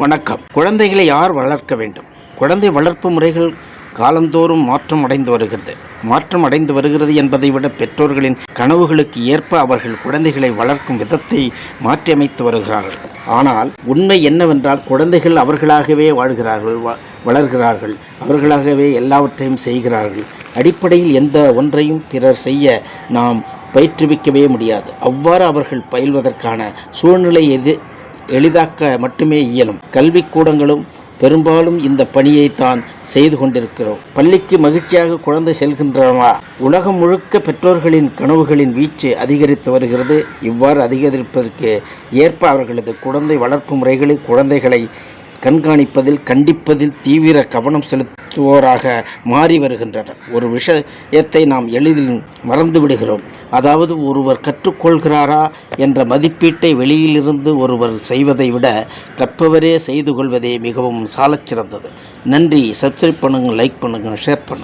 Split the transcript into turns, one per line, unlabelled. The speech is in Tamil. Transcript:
வணக்கம். குழந்தைகளை யார் வளர்க்க வேண்டும்? குழந்தை வளர்ப்பு முறைகள் காலந்தோறும் மாற்றம் அடைந்து வருகிறது என்பதை விட பெற்றோர்களின் கனவுகளுக்கு ஏற்ப அவர்கள் குழந்தைகளை வளர்க்கும் விதத்தை மாற்றியமைத்து வருகிறார்கள். ஆனால் உண்மை என்னவென்றால், குழந்தைகள் அவர்களாகவே வளர்கிறார்கள், அவர்களாகவே எல்லாவற்றையும் செய்கிறார்கள். அடிப்படையில் எந்த ஒன்றையும் பிறர் செய்ய நாம் பயிற்றுவிக்கவே முடியாது. அவ்வாறு அவர்கள் பயில்வதற்கான சூழ்நிலை எளிதாக்க மட்டுமே இயலும். கல்விக்கூடங்களும் பெரும்பாலும் இந்த பணியை தான் செய்து கொண்டிருக்கிறோம். பள்ளிக்கு மகிழ்ச்சியாக குழந்தை செல்கின்றனவா? உலகம் முழுக்க பெற்றோர்களின் கனவுகளின் வீச்சு அதிகரித்து வருகிறது. இவ்வாறு அதிகரிப்பதற்கு ஏற்ப அவர்களது குழந்தை வளர்ப்பு முறைகளில் குழந்தைகளை கண்காணிப்பதில், கண்டிப்பதில் தீவிர கவனம் செலுத்துவோராக மாறி வருகின்றனர். ஒரு விஷயத்தை நாம் எளிதில் மறந்து விடுகிறோம். அதாவது, ஒருவர் கற்றுக்கொள்கிறாரா என்ற மதிப்பீட்டை வெளியிலிருந்து ஒருவர் செய்வதை விட கற்பவரே செய்து கொள்வதே மிகவும் சாலச்சிறந்தது. நன்றி. சப்ஸ்கிரைப் பண்ணுங்கள், லைக் பண்ணுங்கள், ஷேர் பண்ணுங்கள்.